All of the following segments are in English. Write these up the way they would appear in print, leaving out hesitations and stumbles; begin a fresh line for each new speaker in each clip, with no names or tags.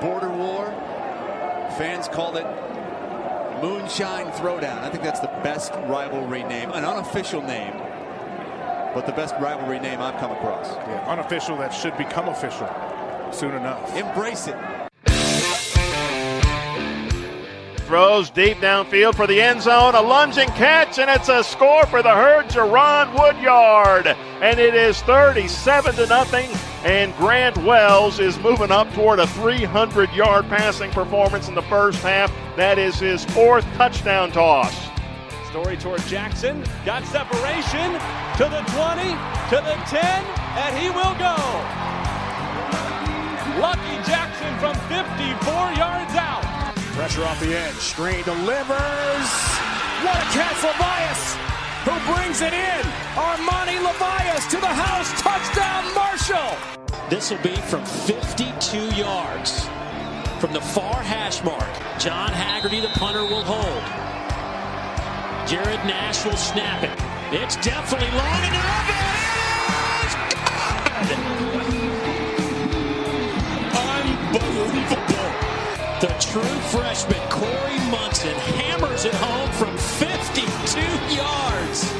border war. Fans called it Moonshine Throwdown. I think that's the best rivalry name, an unofficial name, but the best rivalry name I've come across.
Yeah, unofficial that should become official soon enough.
Embrace it.
Throws deep downfield for the end zone, a lunging catch, and it's a score for the Herd, Jerron Woodyard. And it is 37-0, and Grant Wells is moving up toward a 300-yard passing performance in the first half. That is his 4th touchdown toss.
Story toward Jackson, got separation to the 20, to the 10, and he will go. Lucky Jackson from 54 yards out.
Pressure off the edge. Screen delivers. What a catch, Levias, who brings it in. Armani Levias to the house. Touchdown, Marshall.
This will be from 52 yards. From the far hash mark. John Haggerty, the punter, will hold. Jared Nash will snap it. It's definitely long enough. It is good! Unbelievable. The true freshman, Corey Munson, hammers it home from 52 yards.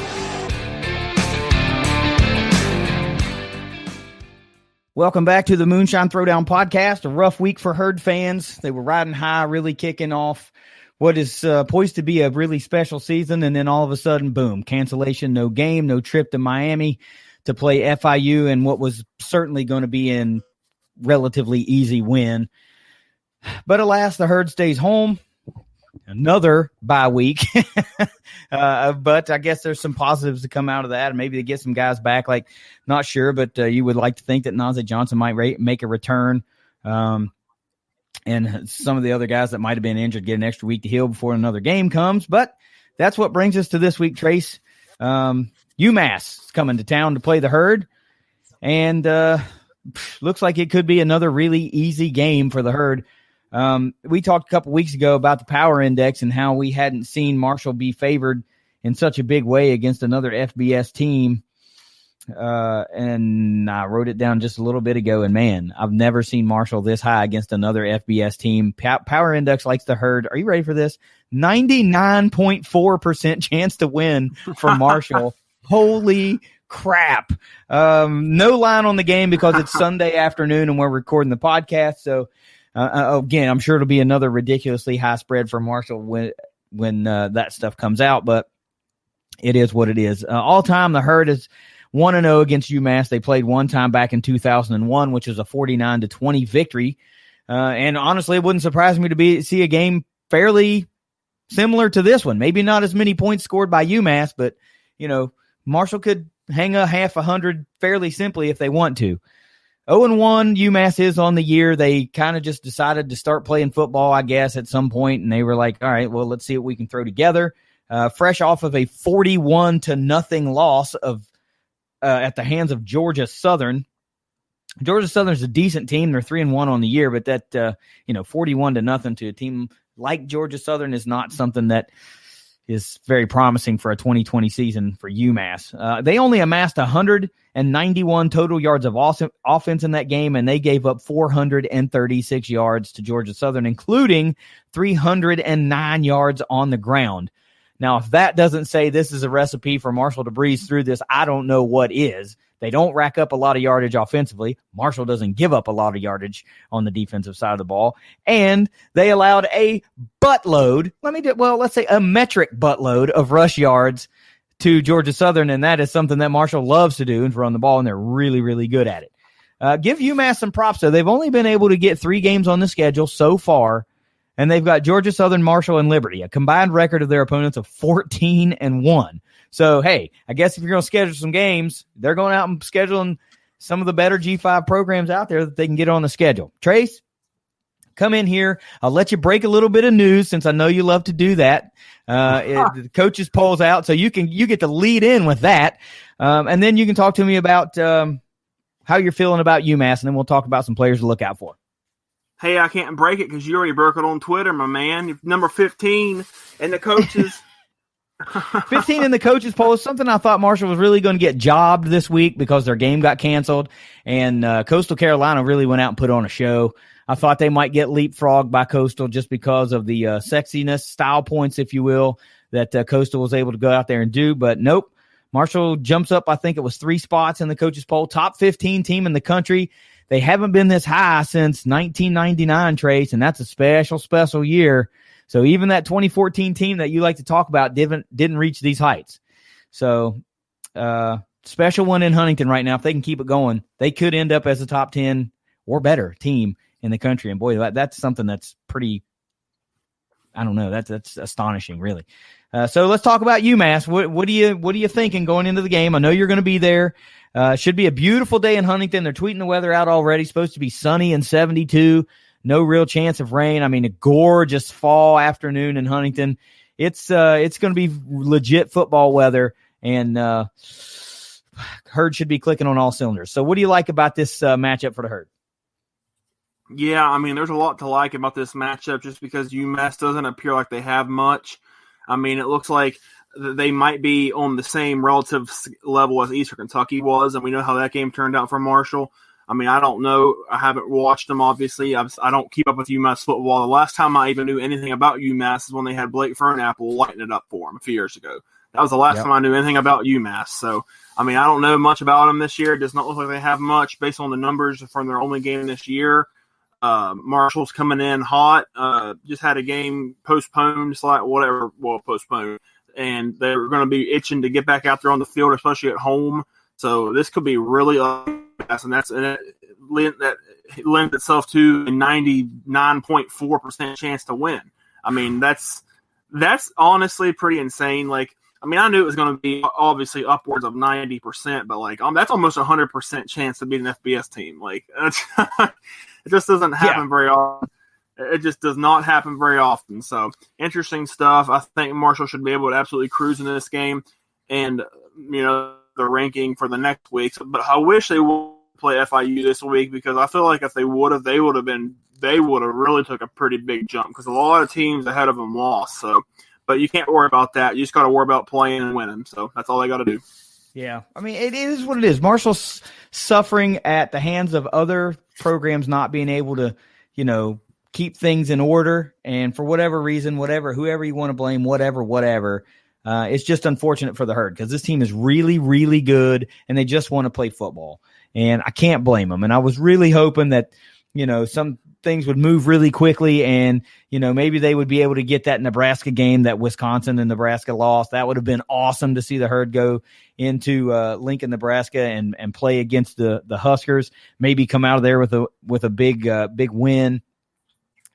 Welcome back to the Moonshine Throwdown podcast. A rough week for Herd fans. They were riding high, really kicking off what is poised to be a really special season, and then all of a sudden, boom, cancellation, no game, no trip to Miami to play FIU, and what was certainly going to be a relatively easy win. But alas, the Herd stays home. Another bye week. But I guess there's some positives to come out of that. Maybe they get some guys back. Like, not sure, but you would like to think that Najee Johnson might make a return. And some of the other guys that might have been injured get an extra week to heal before another game comes. But that's what brings us to this week, Trace. UMass is coming to town to play the Herd. And looks like it could be another really easy game for the Herd. We talked a couple weeks ago about the power index and how we hadn't seen Marshall be favored in such a big way against another FBS team. And I wrote it down just a little bit ago, and man, I've never seen Marshall this high against another FBS team. Power index likes the Herd. Are you ready for this? 99.4% chance to win for Marshall. Holy crap. No line on the game because it's Sunday afternoon and we're recording the podcast. So, again, I'm sure it'll be another ridiculously high spread for Marshall when that stuff comes out, but it is what it is. All time, the Herd is 1-0 against UMass. They played one time back in 2001, which was a 49-20 victory. And honestly, it wouldn't surprise me to see a game fairly similar to this one. Maybe not as many points scored by UMass, but, Marshall could hang a half 100 fairly simply if they want to. 0-1, UMass is on the year. They kind of just decided to start playing football, I guess, at some point, and they were like, all right, well, let's see what we can throw together. Fresh off of a 41-0 loss at the hands of Georgia Southern. Georgia Southern's a decent team. They're 3-1 on the year, but that 41-0 to a team like Georgia Southern is not something that is very promising for a 2020 season for UMass. They only amassed 191 total yards of offense in that game, and they gave up 436 yards to Georgia Southern, including 309 yards on the ground. Now, if that doesn't say this is a recipe for Marshall to breeze through this, I don't know what is. They don't rack up a lot of yardage offensively. Marshall doesn't give up a lot of yardage on the defensive side of the ball. And they allowed a buttload, let's say a metric buttload of rush yards to Georgia Southern, and that is something that Marshall loves to do and run the ball, and they're really, really good at it. Give UMass some props, though. They've only been able to get 3 games on the schedule so far, and they've got Georgia Southern, Marshall, and Liberty, a combined record of their opponents of 14-1. So, hey, I guess if you're going to schedule some games, they're going out and scheduling some of the better G5 programs out there that they can get on the schedule. Trace, come in here. I'll let you break a little bit of news since I know you love to do that. The coaches polls out, so you get to lead in with that. And then you can talk to me about how you're feeling about UMass, and then we'll talk about some players to look out for.
Hey, I can't break it because you already broke it on Twitter, my man. You're number 15 and the coaches.
15 in the coaches poll is something I thought Marshall was really going to get jobbed this week because their game got canceled, and Coastal Carolina really went out and put on a show. I thought they might get leapfrogged by Coastal just because of the sexiness, style points, if you will, that Coastal was able to go out there and do. But nope, Marshall jumps up, I think it was 3 spots in the coaches poll, top 15 team in the country. They haven't been this high since 1999, Trace, and that's a special year. So even that 2014 team that you like to talk about didn't reach these heights. So special one in Huntington right now. If they can keep it going, they could end up as a top 10 or better team in the country. And boy, that's something that's pretty, I don't know, that's astonishing, really. So let's talk about UMass. What are you thinking going into the game? I know you're going to be there. Should be a beautiful day in Huntington. They're tweeting the weather out already. Supposed to be sunny and 72. No real chance of rain. I mean, a gorgeous fall afternoon in Huntington. It's going to be legit football weather, and Herd should be clicking on all cylinders. So what do you like about this matchup for the Herd?
Yeah, I mean, there's a lot to like about this matchup just because UMass doesn't appear like they have much. I mean, it looks like they might be on the same relative level as Eastern Kentucky was, and we know how that game turned out for Marshall. I mean, I don't know. I haven't watched them, obviously. I don't keep up with UMass football. The last time I even knew anything about UMass is when they had Blake Fernapple lighting it up for them a few years ago. That was the last time I knew anything about UMass. So, I mean, I don't know much about them this year. It does not look like they have much based on the numbers from their only game this year. Marshall's coming in hot. Just had a game postponed, postponed. And they're going to be itching to get back out there on the field, especially at home. So this could be really and that lends itself to a 99.4% chance to win. I mean, that's honestly pretty insane. Like, I mean, I knew it was going to be obviously upwards of 90%, but like that's almost 100% chance to beat an FBS team. Like, it just doesn't happen very often. It just does not happen very often. So interesting stuff. I think Marshall should be able to absolutely cruise in this game, and the ranking for the next week. But I wish they would play FIU this week because I feel like if they would have really took a pretty big jump because a lot of teams ahead of them lost. So, but you can't worry about that. You just got to worry about playing and winning. So that's all they got to do.
Yeah, I mean, it is what it is. Marshall's suffering at the hands of other programs not being able to, keep things in order, and for whatever reason, whoever you want to blame, whatever, it's just unfortunate for the Herd because this team is really, really good, and they just want to play football, and I can't blame them. And I was really hoping that, some things would move really quickly, and maybe they would be able to get that Nebraska game that Wisconsin and Nebraska lost. That would have been awesome to see the Herd go into Lincoln, Nebraska, and play against the Huskers. Maybe come out of there with a big win.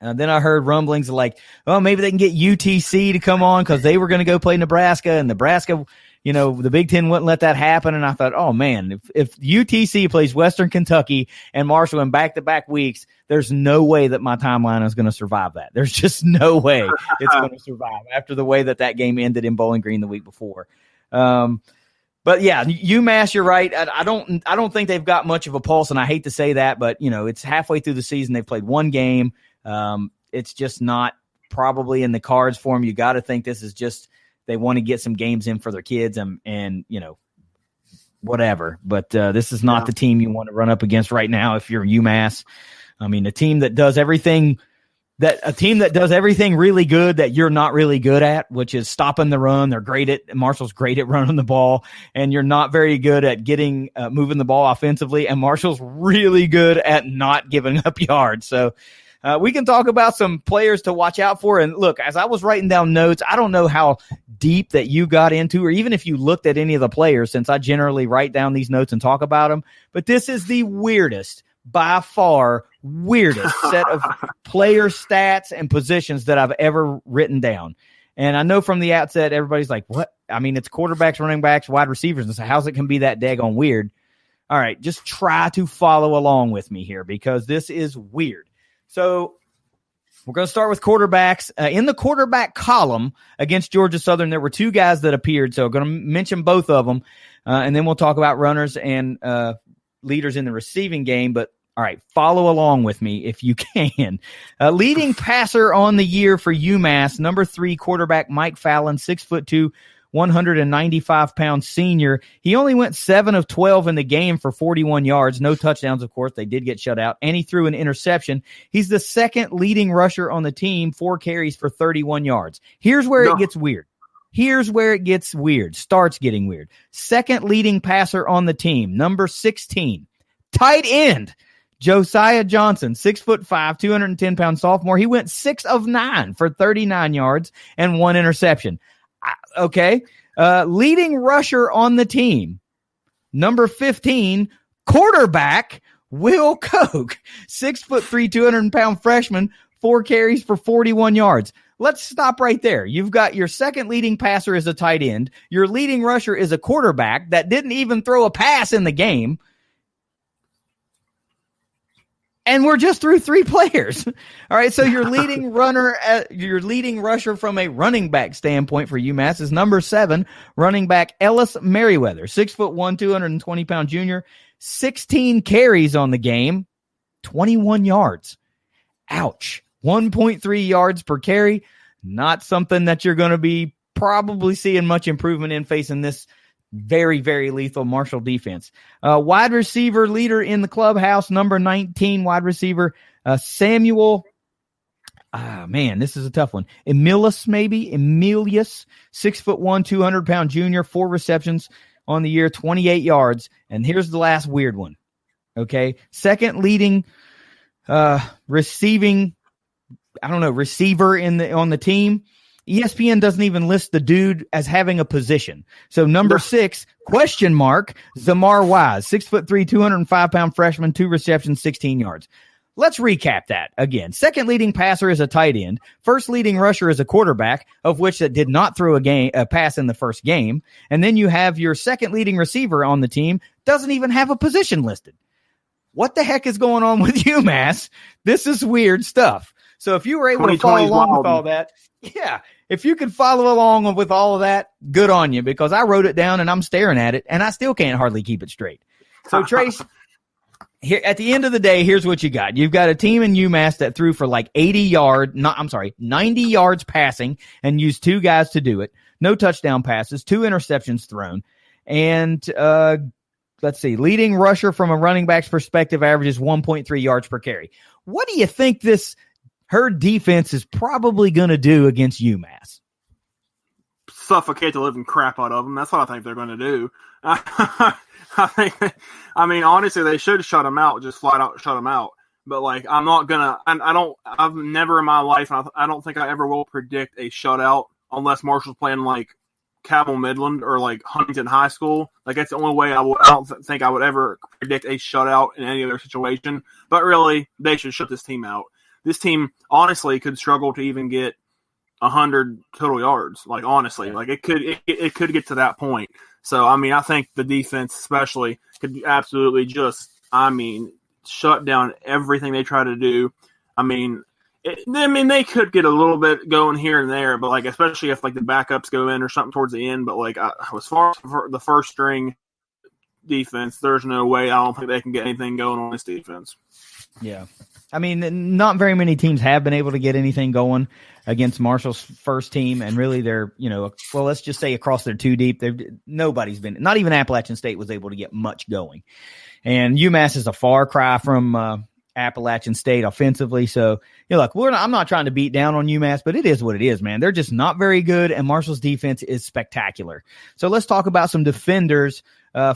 Then I heard rumblings like, oh, maybe they can get UTC to come on because they were going to go play Nebraska, and Nebraska, the Big Ten wouldn't let that happen. And I thought, oh, man, if UTC plays Western Kentucky and Marshall in back-to-back weeks, there's no way that my timeline is going to survive that. There's just no way it's going to survive after the way that game ended in Bowling Green the week before. But yeah, UMass, you're right. I don't think they've got much of a pulse, and I hate to say that, but it's halfway through the season. They've played one game. It's just not probably in the cards for them. You got to think this is just they want to get some games in for their kids and whatever. But this is not the team you want to run up against right now if you're UMass. I mean, a team that does everything really good that you're not really good at, which is stopping the run. Marshall's great at running the ball, and you're not very good at getting moving the ball offensively. And Marshall's really good at not giving up yards. So. We can talk about some players to watch out for. And look, as I was writing down notes, I don't know how deep that you got into, or even if you looked at any of the players, since I generally write down these notes and talk about them. But this is the by far weirdest set of player stats and positions that I've ever written down. And I know from the outset, everybody's like, what? I mean, it's quarterbacks, running backs, wide receivers. And so how's it can be that daggone weird? All right, just try to follow along with me here because this is weird. So we're going to start with quarterbacks. In the quarterback column against Georgia Southern, there were 2 guys that appeared, so I'm going to mention both of them, and then we'll talk about runners and leaders in the receiving game. But, all right, follow along with me if you can. Leading passer on the year for UMass, number 3 quarterback Mike Fallon, 6'2", 195-pound senior. He only went 7 of 12 in the game for 41 yards. No touchdowns, of course. They did get shut out. And he threw an interception. He's the second leading rusher on the team, 4 carries for 31 yards. Here's where it gets weird. Starts getting weird. Second leading passer on the team, number 16, tight end, Josiah Johnson, 6'5", 210-pound sophomore. He went 6 of 9 for 39 yards and 1 interception. Okay. Leading rusher on the team, number 15, quarterback, Will Koch, 6'3", 200-pound freshman, 4 carries for 41 yards. Let's stop right there. You've got your second leading passer is a tight end. Your leading rusher is a quarterback that didn't even throw a pass in the game. And we're just through 3 players. All right, so your leading rusher from a running back standpoint for UMass is number 7, running back Ellis Merriweather, 6'1", 220-pound junior, 16 carries on the game, 21 yards. Ouch. 1.3 yards per carry. Not something that you're going to be probably seeing much improvement in facing this very, very lethal Marshall defense. Wide receiver leader in the clubhouse, number 19 wide receiver, Samuel. This is a tough one. Emilius, 6'1", 200-pound junior, 4 receptions on the year, 28 yards. And here's the last weird one. Okay. Second leading receiver on the team. ESPN doesn't even list the dude as having a position. So number 6, Zamar Wise, 6'3", 205-pound freshman, 2 receptions, 16 yards. Let's recap that again. Second leading passer is a tight end. First leading rusher is a quarterback, of which that did not throw a pass in the first game. And then you have your second leading receiver on the team, doesn't even have a position listed. What the heck is going on with UMass? This is weird stuff. So if you were able to follow along with all that, if you could follow along with all of that, good on you, because I wrote it down and I'm staring at it and I still can't hardly keep it straight. So Trace, here at the end of the day, here's what you got. You've got a team in UMass that threw for like 90 yards passing and used 2 guys to do it. No touchdown passes, 2 interceptions thrown. And, let's see, leading rusher from a running back's perspective averages 1.3 yards per carry. What do you think her defense is probably going to do against UMass?
Suffocate the living crap out of them. That's what I think they're going to do. Honestly, they should shut them out, just flat out shut them out. But, I'm not going to – I've never in my life, and I don't think I ever will predict a shutout unless Marshall's playing, Cabell Midland or, Huntington High School. That's the only way I don't think I would ever predict a shutout in any other situation. But really, they should shut this team out. This team, honestly, could struggle to even get 100 total yards. Honestly. It could get to that point. So, I think the defense especially could absolutely just, shut down everything they try to do. They could get a little bit going here and there, but, especially if, the backups go in or something towards the end. But, as far as the first string defense, there's no way I don't think they can get anything going on this defense.
Yeah. Not very many teams have been able to get anything going against Marshall's first team, and really they're, let's just say across their 2 deep, nobody's been, not even Appalachian State was able to get much going. And UMass is a far cry from Appalachian State offensively. So, I'm not trying to beat down on UMass, but it is what it is, man. They're just not very good, and Marshall's defense is spectacular. So let's talk about some defenders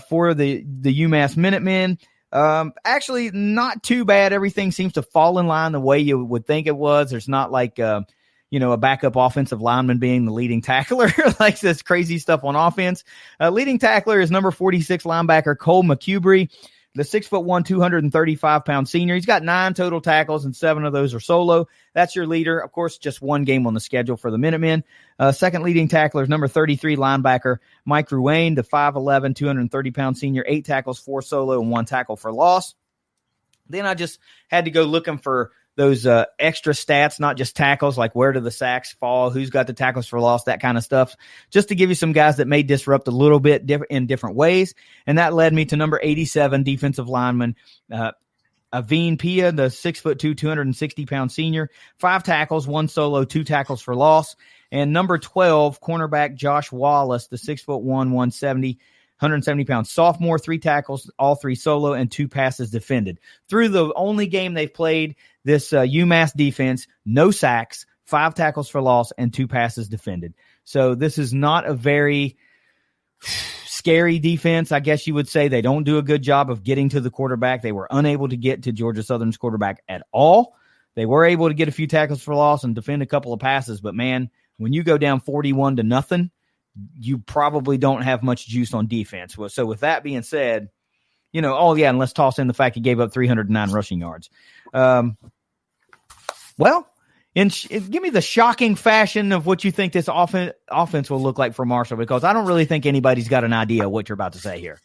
for the UMass Minutemen. Actually not too bad. Everything seems to fall in line the way you would think it was. There's not a backup offensive lineman being the leading tackler, this crazy stuff on offense. Leading tackler is number 46 linebacker Cole McCubry, the 6'1", 235-pound senior. He's got 9 total tackles and 7 of those are solo. That's your leader. Of course, just 1 game on the schedule for the Minutemen. Second leading tackler is number 33 linebacker Mike Ruane, the 5'11", 230-pound senior, 8 tackles, 4 solo, and 1 tackle for loss. Then I just had to go looking for those extra stats, not just tackles, like where do the sacks fall, who's got the tackles for loss, that kind of stuff, just to give you some guys that may disrupt a little bit in different ways. And that led me to number 87 defensive lineman Aveen Pia, the 6'2", 260-pound senior, 5 tackles, 1 solo, 2 tackles for loss. And number 12, cornerback Josh Wallace, the 6'1", 170-pound sophomore, 3 tackles, all 3 solo, and 2 passes defended. Through the only game they've played, this UMass defense, no sacks, 5 tackles for loss, and 2 passes defended. So this is not a very scary defense, I guess you would say. They don't do a good job of getting to the quarterback. They were unable to get to Georgia Southern's quarterback at all. They were able to get a few tackles for loss and defend a couple of passes, but man, when you go down 41-0, you probably don't have much juice on defense. So with that being said, and let's toss in the fact he gave up 309 rushing yards. Give me the shocking fashion of what you think this offense will look like for Marshall, because I don't really think anybody's got an idea of what you're about to say here.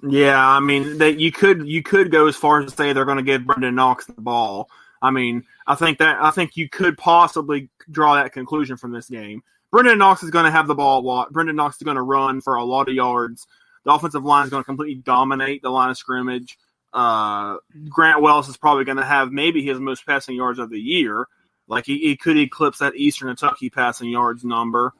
Yeah, I mean, you could go as far as to say they're going to give Brendan Knox the ball. I mean, I think you could possibly draw that conclusion from this game. Brendan Knox is going to have the ball a lot. Brendan Knox is going to run for a lot of yards. The offensive line is going to completely dominate the line of scrimmage. Grant Wells is probably going to have maybe his most passing yards of the year. Like he could eclipse that Eastern Kentucky passing yards number.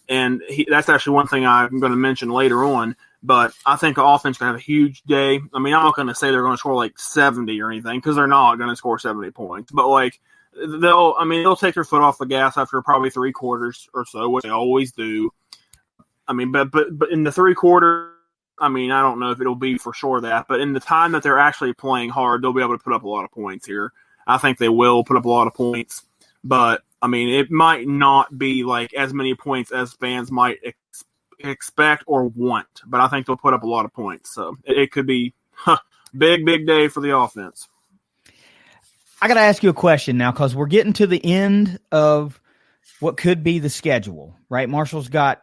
And that's actually one thing I'm going to mention later on. But I think the offense can have a huge day. I mean, I'm not going to say they're going to score like 70 or anything, because they're not going to score 70 points. But like they'll take their foot off the gas after probably 3 quarters or so, which they always do. I mean, but in the 3 quarters, I mean, I don't know if it'll be for sure that, but in the time that they're actually playing hard, they'll be able to put up a lot of points here. I think they will put up a lot of points, but I mean, it might not be like as many points as fans might expect or want, but I think they'll put up a lot of points. So it could be big day for the offense.
I got to ask you a question now, because we're getting to the end of what could be the schedule, right? Marshall's got,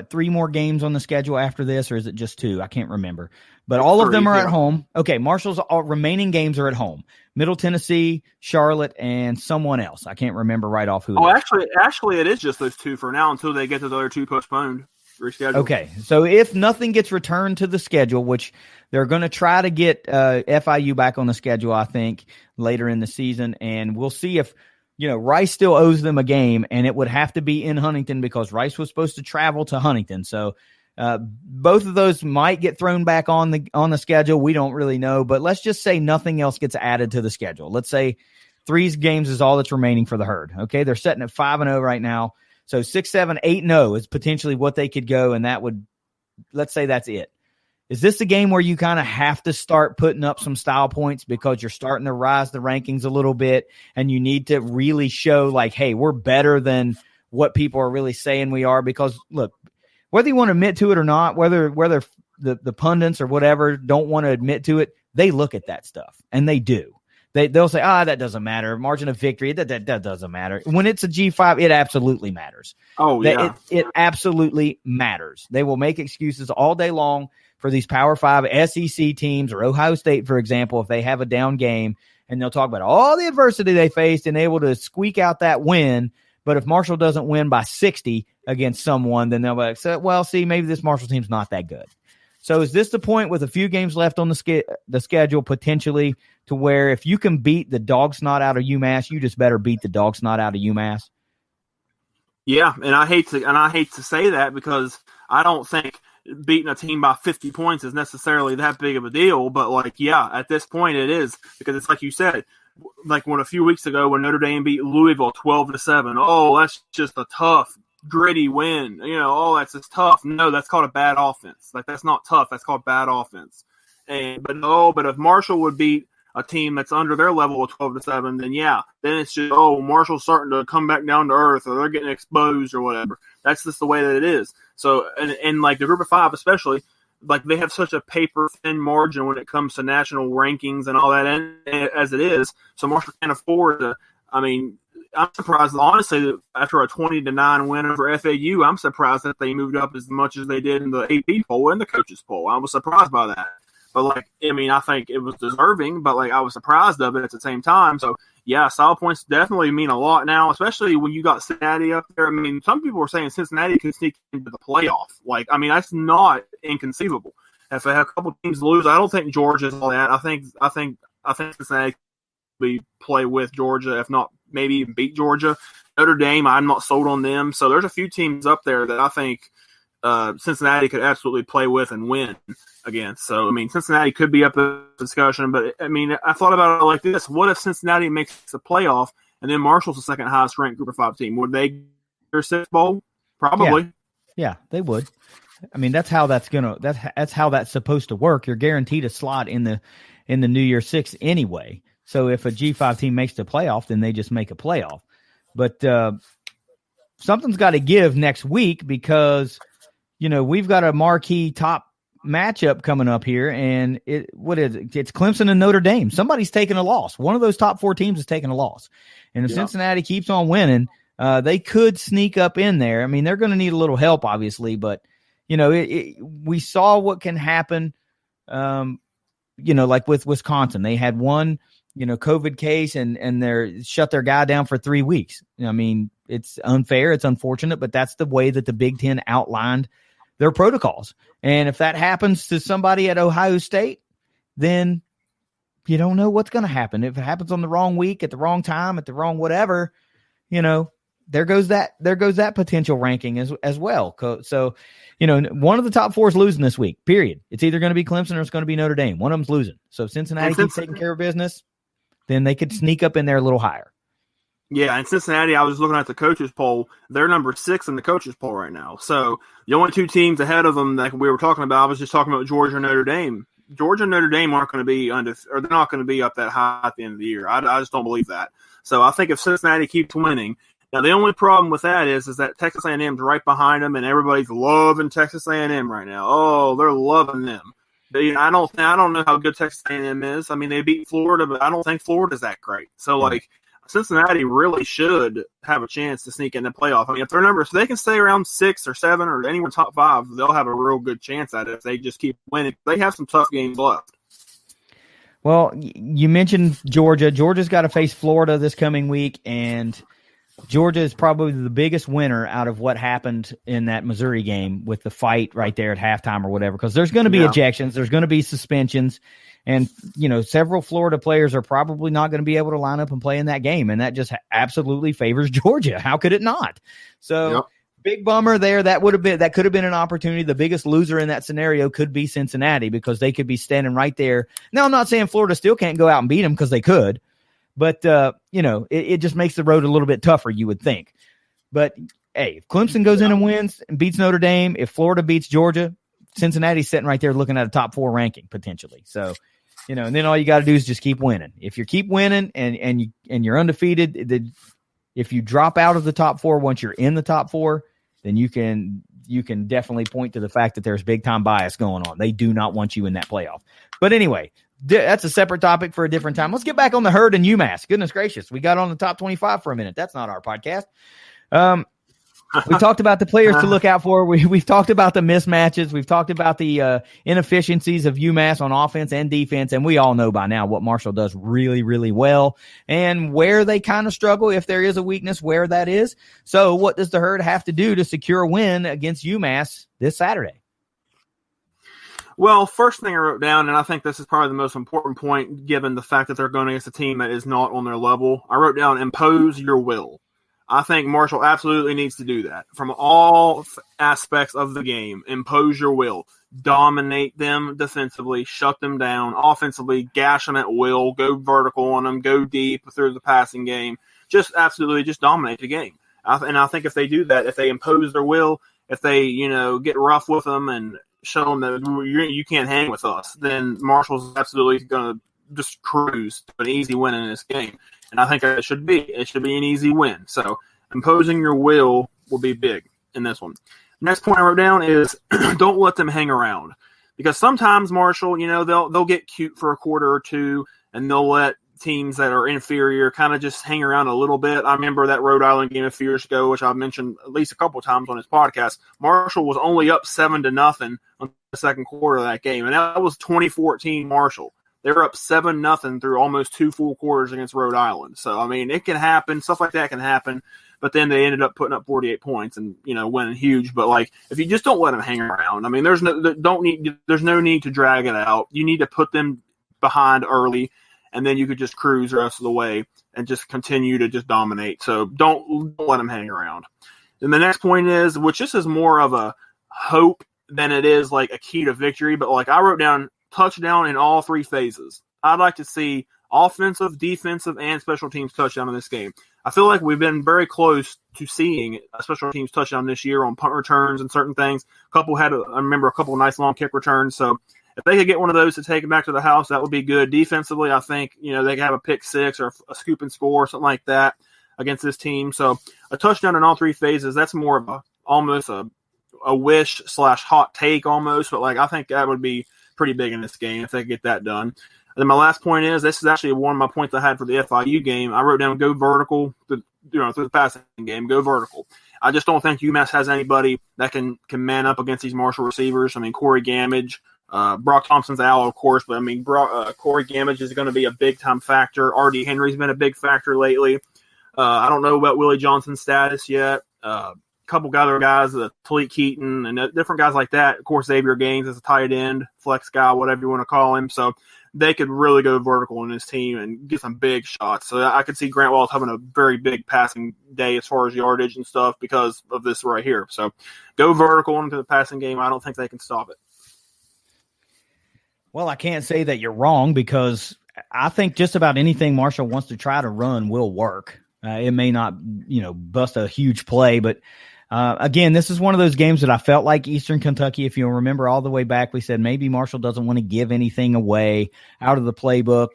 3 more games on the schedule after this, or is it just 2? I can't remember. But all of them are at home. Okay, Marshall's remaining games are at home. Middle Tennessee, Charlotte, and someone else. I can't remember right off who.
Oh, actually, it is just those 2 for now until they get to the other 2 postponed. Rescheduled.
Okay, so if nothing gets returned to the schedule, which they're going to try to get FIU back on the schedule, I think, later in the season, and we'll see if Rice still owes them a game, and it would have to be in Huntington because Rice was supposed to travel to Huntington. So both of those might get thrown back on the schedule. We don't really know, but let's just say nothing else gets added to the schedule. Let's say 3 games is all that's remaining for the Herd. Okay, they're sitting at 5-0 right now. So 6, 7, 8-0 is potentially what they could go, and that would, let's say that's it. Is this a game where you kind of have to start putting up some style points because you're starting to rise the rankings a little bit, and you need to really show like, hey, we're better than what people are really saying we are? Because look, whether you want to admit to it or not, whether the pundits or whatever don't want to admit to it, they look at that stuff, and they do. They'll say, that doesn't matter. Margin of victory, that doesn't matter. When it's a G5, it absolutely matters.
Oh, yeah.
It absolutely matters. They will make excuses all day long for these Power 5 SEC teams, or Ohio State, for example, if they have a down game, and they'll talk about all the adversity they faced and able to squeak out that win. But if Marshall doesn't win by 60 against someone, then they'll be like, well, see, maybe this Marshall team's not that good. So is this the point with a few games left on the schedule potentially to where if you can beat the dog snot out of UMass, you just better beat the dog snot out of UMass?
Yeah, and I hate to say that because I don't think beating a team by 50 points is necessarily that big of a deal. But like, yeah, at this point it is, because it's like you said, like when a few weeks ago when Notre Dame beat Louisville 12-7. Oh, that's just a tough, gritty win. That's just tough. No, that's called a bad offense. Like, that's not tough. That's called bad offense. But if Marshall would beat a team that's under their level of 12-7, then it's just, Marshall's starting to come back down to earth, or they're getting exposed or whatever. That's just the way that it is. So, and like the group of 5 especially, like they have such a paper thin margin when it comes to national rankings and all that, as it is. So Marshall can't afford to. I mean, I'm surprised, honestly, that after a 20-9 win over FAU, I'm surprised that they moved up as much as they did in the AP poll and the coaches poll. I was surprised by that. But, like, I mean, I think it was deserving, but, like, I was surprised of it at the same time. So, yeah, style points definitely mean a lot now, especially when you got Cincinnati up there. I mean, some people were saying Cincinnati could sneak into the playoff. Like, I mean, that's not inconceivable. If a couple teams lose, I don't think Georgia's all that. I think I think Cincinnati will play with Georgia, if not maybe even beat Georgia. Notre Dame, I'm not sold on them. So there's a few teams up there that I think Cincinnati could absolutely play with and win against. So, I mean, Cincinnati could be up for discussion, but, I mean, I thought about it like this. What if Cincinnati makes the playoff and then Marshall's the second highest ranked Group of 5 team? Would they get their 6th bowl? Probably.
Yeah, they would. I mean, that's how that's how that's supposed to work. You're guaranteed a slot in the New Year Six anyway. So if a G5 team makes the playoff, then they just make a playoff. But something's got to give next week because we've got a marquee top matchup coming up here, and it's Clemson and Notre Dame. Somebody's taking a loss. One of those top 4 teams is taking a loss, and if Cincinnati keeps on winning, they could sneak up in there. I mean, they're going to need a little help, obviously, but we saw what can happen. Like with Wisconsin, they had one COVID case and they're shut their guy down for 3 weeks. I mean, it's unfair, it's unfortunate, but that's the way that the Big Ten outlined their protocols. And if that happens to somebody at Ohio State, then you don't know what's going to happen. If it happens on the wrong week, at the wrong time, at the wrong whatever, there goes that potential ranking as well. So, one of the top 4 is losing this week, period. It's either going to be Clemson or it's going to be Notre Dame. One of them's losing. So if Cincinnati keeps taking care of business, then they could sneak up in there a little higher.
Yeah, and Cincinnati, I was looking at the coaches poll. They're number 6 in the coaches poll right now. So the only 2 teams ahead of them that we were talking about, I was just talking about Georgia and Notre Dame. Georgia and Notre Dame aren't going to be they're not going to be up that high at the end of the year. I just don't believe that. So I think if Cincinnati keeps winning, now the only problem with that is that Texas A&M's right behind them, and everybody's loving Texas A&M right now. Oh, they're loving them. But, I don't know how good Texas A&M is. I mean, they beat Florida, but I don't think Florida's that great. So Cincinnati really should have a chance to sneak in the playoff. I mean, if their numbers, if they can stay around 6 or 7 or anywhere top 5, they'll have a real good chance at it if they just keep winning. They have some tough games left.
Well, you mentioned Georgia. Georgia's got to face Florida this coming week, and Georgia is probably the biggest winner out of what happened in that Missouri game with the fight right there at halftime or whatever, because there's going to be ejections, there's going to be suspensions, and several Florida players are probably not going to be able to line up and play in that game, and that just absolutely favors Georgia. How could it not? So big bummer there. That could have been an opportunity. The biggest loser in that scenario could be Cincinnati because they could be standing right there. Now, I'm not saying Florida still can't go out and beat them because they could. But, it just makes the road a little bit tougher, you would think. But, hey, if Clemson goes in and wins and beats Notre Dame, if Florida beats Georgia, Cincinnati's sitting right there looking at a top 4 ranking potentially. So, and then all you got to do is just keep winning. If you keep winning and you're undefeated, if you drop out of the top 4 once you're in the top 4, then you can definitely point to the fact that there's big-time bias going on. They do not want you in that playoff. But anyway, that's a separate topic for a different time. Let's get back on the Herd and UMass. Goodness gracious. We got on the top 25 for a minute. That's not our podcast. We talked about the players to look out for. We've talked about the mismatches. We've talked about the inefficiencies of UMass on offense and defense. And we all know by now what Marshall does really, really well and where they kind of struggle. If there is a weakness, where that is. So what does the Herd have to do to secure a win against UMass this Saturday?
Well, first thing I wrote down, and I think this is probably the most important point given the fact that they're going against a team that is not on their level, I wrote down impose your will. I think Marshall absolutely needs to do that. From all aspects of the game, impose your will. Dominate them defensively, shut them down. Offensively, gash them at will, go vertical on them, go deep through the passing game. Just absolutely just dominate the game. And I think if they do that, if they impose their will, if they, get rough with them and show them that you can't hang with us, then Marshall's absolutely going to just cruise to an easy win in this game. And I think it should be an easy win. So imposing your will be big in this one. Next point I wrote down is don't let them hang around, because sometimes Marshall, they'll get cute for a quarter or two and they'll let teams that are inferior kind of just hang around a little bit. I remember that Rhode Island game a few years ago, which I've mentioned at least a couple of times on his podcast. Marshall was only up 7-0 on the second quarter of that game, and that was 2014 Marshall. They were up 7-0 through almost 2 full quarters against Rhode Island. So, I mean, it can happen. Stuff like that can happen. But then they ended up putting up 48 points and, winning huge. But, if you just don't let them hang around, I mean, there's no need to drag it out. You need to put them behind early and then you could just cruise the rest of the way and just continue to just dominate. So don't let them hang around. And the next point is, which this is more of a hope than it is like a key to victory, but like I wrote down touchdown in all three phases. I'd like to see offensive, defensive, and special teams touchdown in this game. I feel like we've been very close to seeing a special teams touchdown this year on punt returns and certain things. I remember a couple nice long kick returns. So if they could get one of those to take it back to the house, that would be good. Defensively, I think, they could have a pick six or a scoop and score or something like that against this team. So a touchdown in all three phases, that's more of almost a wish / hot take almost. But like, I think that would be pretty big in this game if they could get that done. And then my last point is, this is actually one of my points I had for the FIU game. I wrote down go vertical through the passing game, go vertical. I just don't think UMass has anybody that can man up against these Marshall receivers. I mean, Corey Gamage, Brock Thompson's out, of course, but I mean, Corey Gamage is going to be a big-time factor. R.D. Henry's been a big factor lately. I don't know about Willie Johnson's status yet. Couple other guys, Talik Keaton and different guys like that. Of course, Xavier Gaines is a tight end, flex guy, whatever you want to call him. So they could really go vertical in this team and get some big shots. So I could see Grant Wallace having a very big passing day as far as yardage and stuff because of this right here. So go vertical into the passing game. I don't think they can stop it.
Well, I can't say that you're wrong because I think just about anything Marshall wants to try to run will work. It may not, bust a huge play, but again, this is one of those games that I felt like Eastern Kentucky, if you'll remember all the way back, we said maybe Marshall doesn't want to give anything away out of the playbook,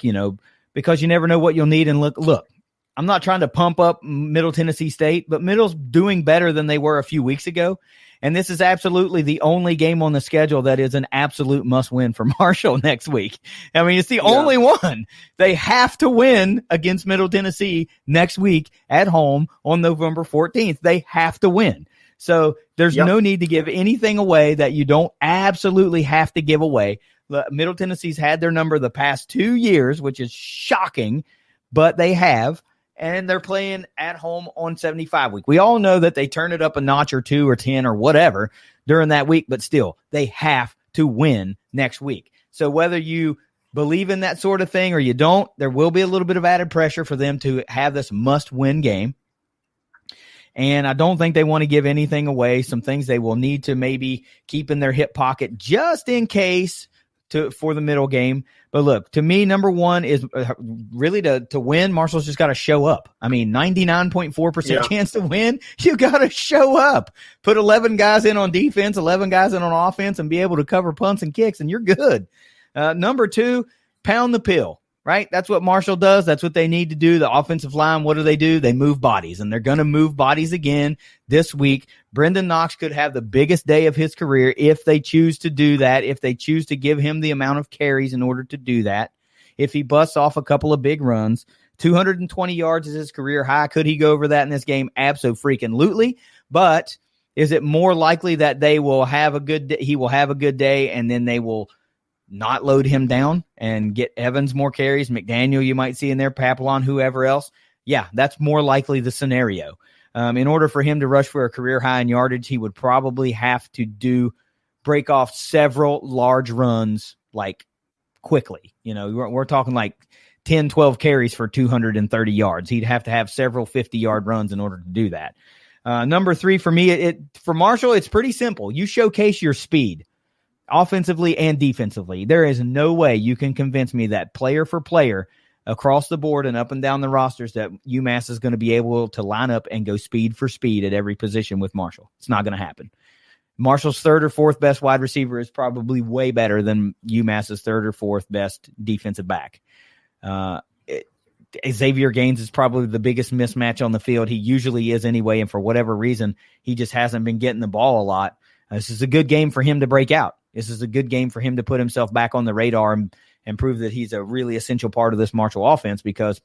because you never know what you'll need. And look, I'm not trying to pump up Middle Tennessee State, but Middle's doing better than they were a few weeks ago. And this is absolutely the only game on the schedule that is an absolute must-win for Marshall next week. I mean, it's the only one. They have to win against Middle Tennessee next week at home on November 14th. They have to win. So there's no need to give anything away that you don't absolutely have to give away. Middle Tennessee's had their number the past 2 years, which is shocking, but they have. And they're playing at home on 75 week. We all know that they turn it up a notch or 2 or 10 or whatever during that week, but still, they have to win next week. So whether you believe in that sort of thing or you don't, there will be a little bit of added pressure for them to have this must-win game. And I don't think they want to give anything away. Some things they will need to maybe keep in their hip pocket just in case for the middle game. But look, to me, number one is really to win. Marshall's just got to show up. I mean, 99.4% chance to win. You got to show up. Put 11 guys in on defense, 11 guys in on offense, and be able to cover punts and kicks, and you're good. Number two, pound the pill, right? That's what Marshall does. That's what they need to do. The offensive line, what do? They move bodies, and they're going to move bodies again this week. Brendan Knox could have the biggest day of his career if they choose to do that, if they choose to give him the amount of carries in order to do that. If he busts off a couple of big runs, 220 yards is his career high. Could he go over that in this game? Abso-freaking-lutely. But is it more likely that they will have a good day, he will have a good day, and then they will not load him down and get Evans more carries, McDaniel you might see in there, Papillon, whoever else? Yeah, that's more likely the scenario. In order for him to rush for a career high in yardage, he would probably have to break off several large runs like quickly. We're talking like 10, 12 carries for 230 yards. He'd have to have several 50-yard runs in order to do that. Number three for me, for Marshall, it's pretty simple. You showcase your speed offensively and defensively. There is no way you can convince me that player for player across the board and up and down the rosters that UMass is going to be able to line up and go speed for speed at every position with Marshall. It's not going to happen. Marshall's third or fourth best wide receiver is probably way better than UMass's third or fourth best defensive back. Xavier Gaines is probably the biggest mismatch on the field. He usually is anyway, and for whatever reason, he just hasn't been getting the ball a lot. This is a good game for him to break out. This is a good game for him to put himself back on the radar and prove that he's a really essential part of this Marshall offense, because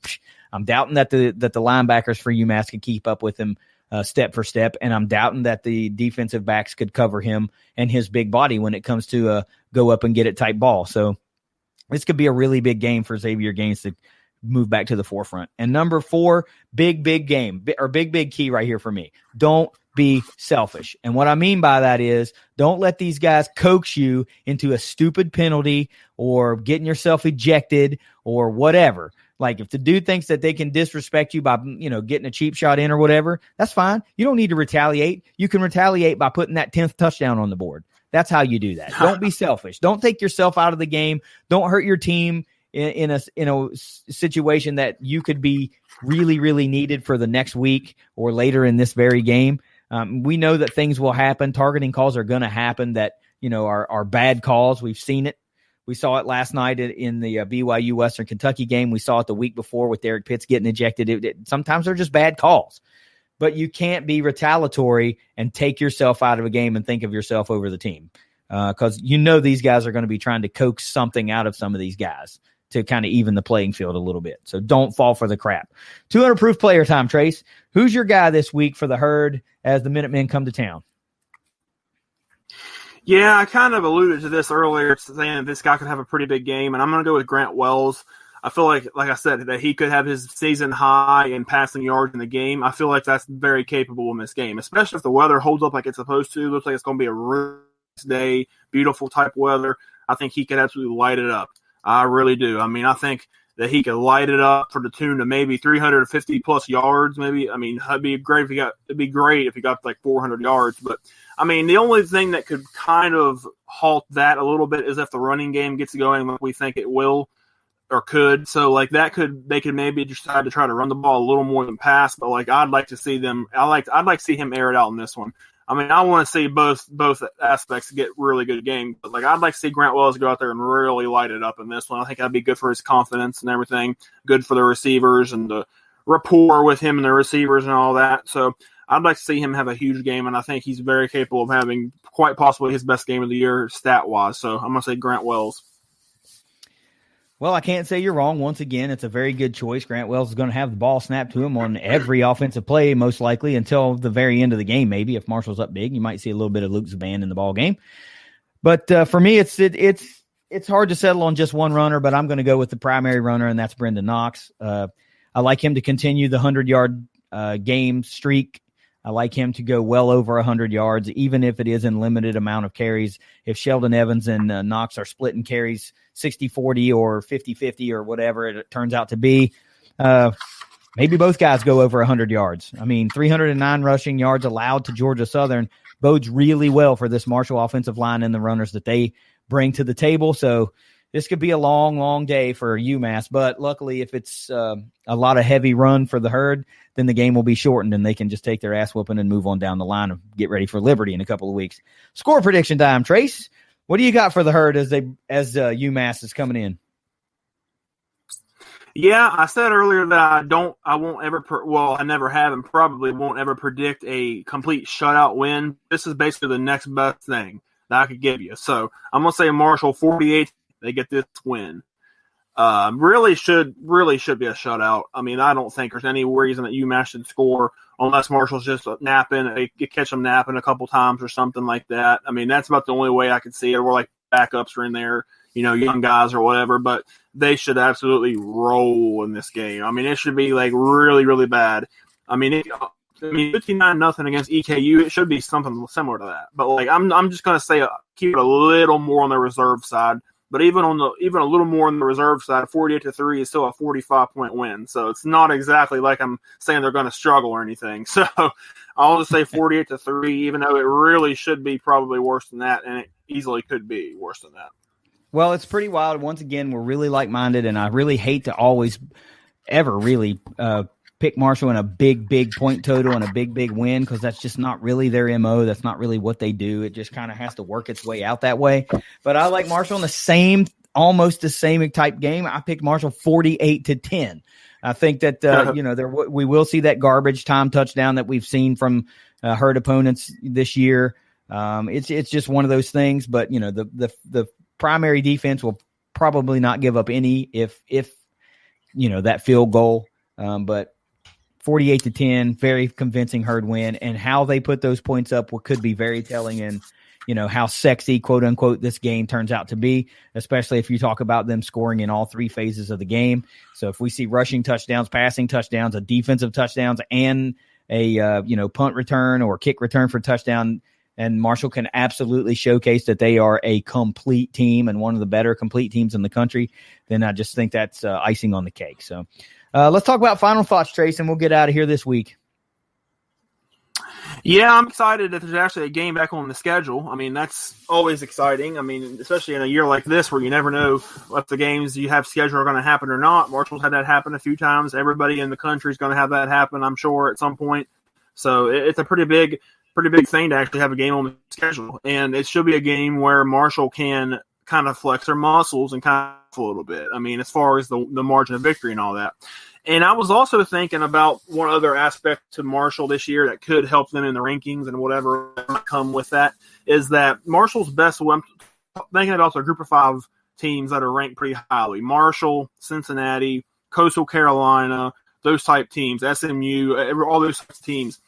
I'm doubting that the linebackers for UMass could keep up with him step for step, and I'm doubting that the defensive backs could cover him and his big body when it comes to go up and get it tight ball. So this could be a really big game for Xavier Gaines to move back to the forefront. And number four, big game, or big key right here for me. Don't be selfish. And what I mean by that is don't let these guys coax you into a stupid penalty or getting yourself ejected or whatever. Like if the dude thinks that they can disrespect you by, getting a cheap shot in or whatever, that's fine. You don't need to retaliate. You can retaliate by putting that 10th touchdown on the board. That's how you do that. Don't be selfish. Don't take yourself out of the game. Don't hurt your team in a situation that you could be really, really needed for the next week or later in this very game. We know that things will happen. Targeting calls are going to happen that, are bad calls. We've seen it. We saw it last night in the BYU Western Kentucky game. We saw it the week before with Derek Pitts getting ejected. Sometimes they're just bad calls. But you can't be retaliatory and take yourself out of a game and think of yourself over the team. Because these guys are going to be trying to coax something out of some of these guys to kind of even the playing field a little bit. So don't fall for the crap. 200 proof player time, Trace. Who's your guy this week for the Herd as the Minutemen come to town?
Yeah, I kind of alluded to this earlier, saying that this guy could have a pretty big game, and I'm going to go with Grant Wells. I feel like I said, that he could have his season high in passing yards in the game. I feel like that's very capable in this game, especially if the weather holds up like it's supposed to. Looks like it's going to be a really nice day, beautiful type weather. I think he could absolutely light it up. I really do. I mean, I think that he could light it up for the tune of maybe 350 plus yards. Maybe, I mean, it'd be great if he got like 400 yards. But I mean, the only thing that could kind of halt that a little bit is if the running game gets going like we think it will or could. So like they could maybe decide to try to run the ball a little more than pass. But like I'd like to see him air it out in this one. I mean, I want to see both aspects get really good games, but like I'd like to see Grant Wells go out there and really light it up in this one. I think that'd be good for his confidence and everything, good for the receivers and the rapport with him and the receivers and all that. So I'd like to see him have a huge game, and I think he's very capable of having quite possibly his best game of the year stat-wise. So I'm going to say Grant Wells.
Well, I can't say you're wrong. Once again, it's a very good choice. Grant Wells is going to have the ball snapped to him on every offensive play, most likely, until the very end of the game, maybe. If Marshall's up big, you might see a little bit of Luke Zaban in the ball game. But for me, it's hard to settle on just one runner, but I'm going to go with the primary runner, and that's Brendan Knox. I like him to continue the 100-yard game streak. I like him to go well over 100 yards, even if it is in limited amount of carries. If Sheldon Evans and Knox are splitting carries 60-40 or 50-50 or whatever it turns out to be, maybe both guys go over 100 yards. I mean, 309 rushing yards allowed to Georgia Southern bodes really well for this Marshall offensive line and the runners that they bring to the table. So this could be a long, long day for UMass, but luckily if it's a lot of heavy run for the Herd, then the game will be shortened and they can just take their ass whooping and move on down the line and get ready for Liberty in a couple of weeks. Score prediction time, Trace. What do you got for the Herd as UMass is coming in?
Yeah, I said earlier that I never have and probably won't ever predict a complete shutout win. This is basically the next best thing that I could give you. So I'm going to say Marshall 48. They get this win. Really should be a shutout. I mean, I don't think there's any reason that UMass should score unless Marshall's just napping. They catch them napping a couple times or something like that. I mean, that's about the only way I could see it. Or like backups are in there, young guys or whatever. But they should absolutely roll in this game. I mean, it should be like really, really bad. I mean, 59-0 against EKU. It should be something similar to that. But like, I'm just gonna say keep it a little more on the reserve side. But even a little more on the reserve side, 48-3 is still a 45-point win. So it's not exactly like I'm saying they're going to struggle or anything. So I'll just say 48-3, even though it really should be probably worse than that, and it easily could be worse than that.
Well, it's pretty wild. Once again, we're really like-minded, and I really hate to always ever really pick Marshall in a big, big point total and a big, big win because that's just not really their MO. That's not really what they do. It just kind of has to work its way out that way. But I like Marshall in almost the same type game. I picked Marshall 48-10. I think that, we will see that garbage time touchdown that we've seen from Herd opponents this year. It's just one of those things. But, the primary defense will probably not give up any if that field goal. But 48-10, very convincing Herd win, and how they put those points up could be very telling in, how sexy, quote unquote, this game turns out to be, especially if you talk about them scoring in all three phases of the game. So if we see rushing touchdowns, passing touchdowns, defensive touchdowns, and punt return or kick return for touchdown, and Marshall can absolutely showcase that they are a complete team and one of the better complete teams in the country, then I just think that's icing on the cake. So let's talk about final thoughts, Trace, and we'll get out of here this week.
Yeah, I'm excited that there's actually a game back on the schedule. I mean, that's always exciting. I mean, especially in a year like this where you never know if the games you have scheduled are going to happen or not. Marshall's had that happen a few times. Everybody in the country is going to have that happen, I'm sure, at some point. So it's a pretty big thing to actually have a game on the schedule. And it should be a game where Marshall can kind of flex their muscles and kind of a little bit. I mean, as far as the margin of victory and all that. And I was also thinking about one other aspect to Marshall this year that could help them in the rankings and whatever might come with that is that Marshall's best – I'm thinking about the group of 5 teams that are ranked pretty highly. Marshall, Cincinnati, Coastal Carolina, those type teams, SMU, all those types of teams.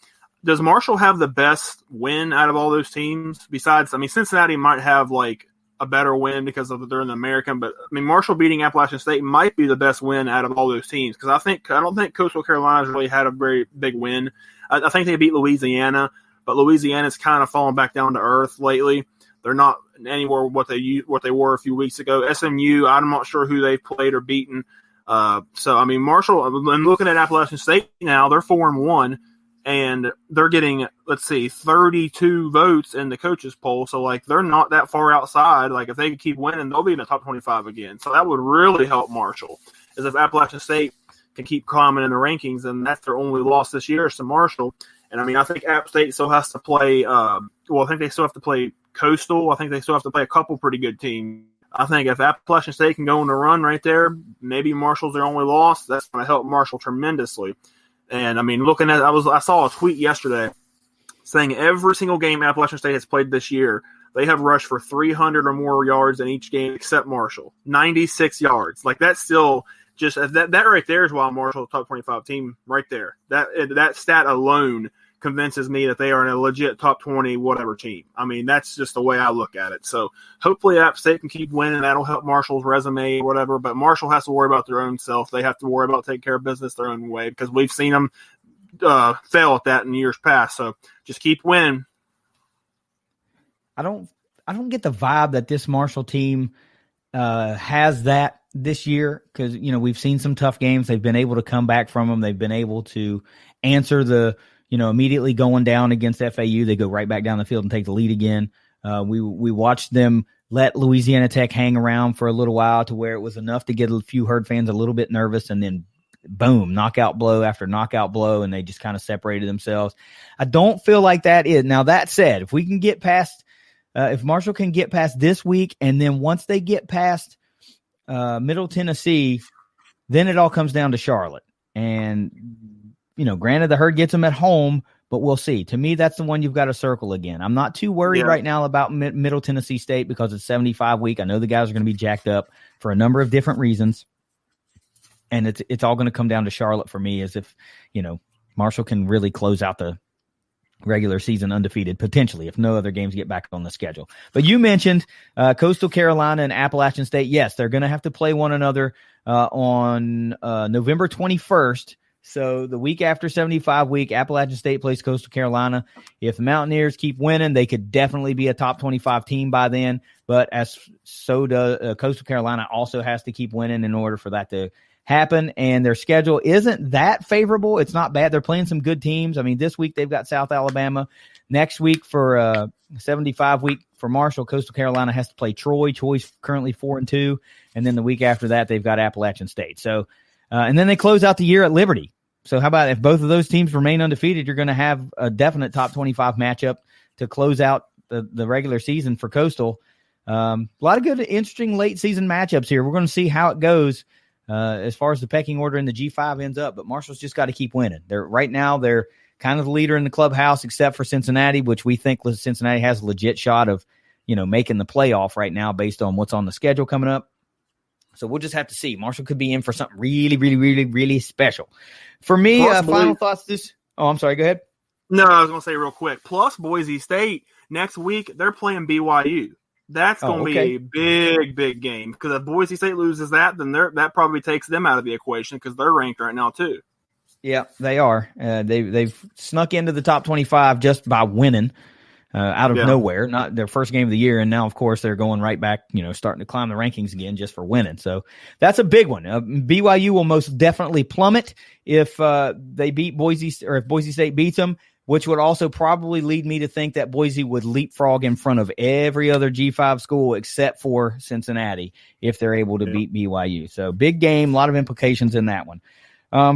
Does Marshall have the best win out of all those teams? Besides, I mean, Cincinnati might have like a better win because they're in the American, but I mean, Marshall beating Appalachian State might be the best win out of all those teams because I don't think Coastal Carolina's really had a very big win. I think they beat Louisiana, but Louisiana's kind of fallen back down to earth lately. They're not anywhere what they were a few weeks ago. SMU, I'm not sure who they've played or beaten. So I mean, Marshall. I'm looking at Appalachian State now. They're 4-1. And they're getting, 32 votes in the coaches poll. So, they're not that far outside. Like, if they could keep winning, they'll be in the top 25 again. So that would really help Marshall. As if Appalachian State can keep climbing in the rankings, and that's their only loss this year is to Marshall. And, I mean, I think App State still has to play I think they still have to play Coastal. I think they still have to play a couple pretty good teams. I think if Appalachian State can go on the run right there, maybe Marshall's their only loss. That's going to help Marshall tremendously. And, I mean, I saw a tweet yesterday saying every single game Appalachian State has played this year, they have rushed for 300 or more yards in each game except Marshall. 96 yards. That's still just – that right there is why Marshall's top 25 team right there. That stat alone convinces me that they are in a legit top 20 whatever team. I mean, that's just the way I look at it. So hopefully App State can keep winning. That'll help Marshall's resume or whatever. But Marshall has to worry about their own self. They have to worry about taking care of business their own way because we've seen them fail at that in years past. So just keep winning.
I don't get the vibe that this Marshall team has that this year because, we've seen some tough games. They've been able to come back from them. They've been able to answer the – immediately going down against FAU, they go right back down the field and take the lead again. We watched them let Louisiana Tech hang around for a little while to where it was enough to get a few Herd fans a little bit nervous, and then boom, knockout blow after knockout blow, and they just kind of separated themselves. I don't feel like that is. Now, that said, if we can get past if Marshall can get past this week, and then once they get past Middle Tennessee, then it all comes down to Charlotte. And granted, the Herd gets them at home, but we'll see. To me, that's the one you've got to circle again. I'm not too worried right now about Middle Tennessee State because it's 75 week. I know the guys are going to be jacked up for a number of different reasons. And it's all going to come down to Charlotte for me as if, Marshall can really close out the regular season undefeated, potentially, if no other games get back on the schedule. But you mentioned Coastal Carolina and Appalachian State. Yes, they're going to have to play one another on November 21st. So the week after 75 week, Appalachian State plays Coastal Carolina. If the Mountaineers keep winning, they could definitely be a top 25 team by then. But Coastal Carolina also has to keep winning in order for that to happen. And their schedule isn't that favorable. It's not bad. They're playing some good teams. I mean, this week they've got South Alabama. Next week for 75 week for Marshall, Coastal Carolina has to play Troy. Troy's currently 4-2. And then the week after that, they've got Appalachian State. So, and then they close out the year at Liberty. So how about if both of those teams remain undefeated, you're going to have a definite top 25 matchup to close out the regular season for Coastal. A lot of good, interesting late season matchups here. We're going to see how it goes as far as the pecking order in the G5 ends up. But Marshall's just got to keep winning. Right now they're kind of the leader in the clubhouse, except for Cincinnati, which we think Cincinnati has a legit shot of, making the playoff right now based on what's on the schedule coming up. So we'll just have to see. Marshall could be in for something really, really, really, really special. For me, final thoughts this – oh, I'm sorry. Go ahead.
No, I was going to say real quick. Plus, Boise State, next week, they're playing BYU. That's going to be a big, big game because if Boise State loses that, then that probably takes them out of the equation because they're ranked right now too.
Yeah, they are. They've snuck into the top 25 just by winning out of nowhere. Not their first game of the year, and now, of course, they're going right back, starting to climb the rankings again just for winning. So that's a big one. BYU will most definitely plummet if they beat Boise, or if Boise State beats them, which would also probably lead me to think that Boise would leapfrog in front of every other G5 school except for Cincinnati if they're able to beat BYU. So big game, a lot of implications in that one.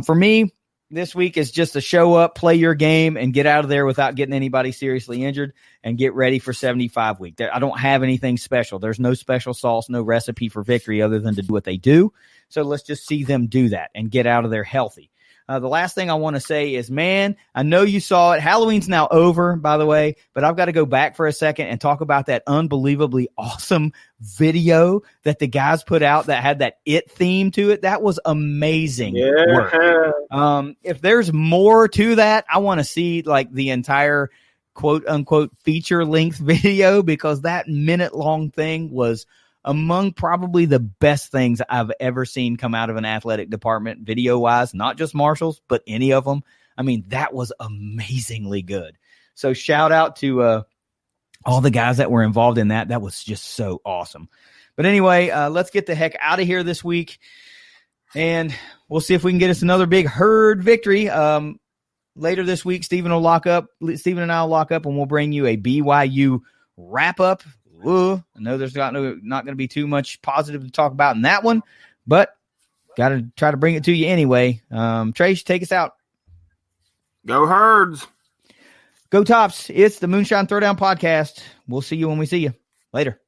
For me, this week is just to show up, play your game, and get out of there without getting anybody seriously injured and get ready for 75 week. I don't have anything special. There's no special sauce, no recipe for victory other than to do what they do. So let's just see them do that and get out of there healthy. The last thing I want to say is, man, I know you saw it. Halloween's now over, by the way, but I've got to go back for a second and talk about that unbelievably awesome video that the guys put out that had that It theme to it. That was amazing work. If there's more to that, I want to see like the entire quote unquote feature length video, because that minute-long thing was among probably the best things I've ever seen come out of an athletic department video-wise, not just Marshall's, but any of them. I mean, that was amazingly good. So shout out to all the guys that were involved in that. That was just so awesome. But anyway, let's get the heck out of here this week, and we'll see if we can get us another big herd victory. Later this week, Stephen and I will lock up, and we'll bring you a BYU wrap-up. I know there's not going to be too much positive to talk about in that one, but got to try to bring it to you anyway. Trace, take us out.
Go Herds.
Go Tops. It's the Moonshine Throwdown podcast. We'll see you when we see you. Later.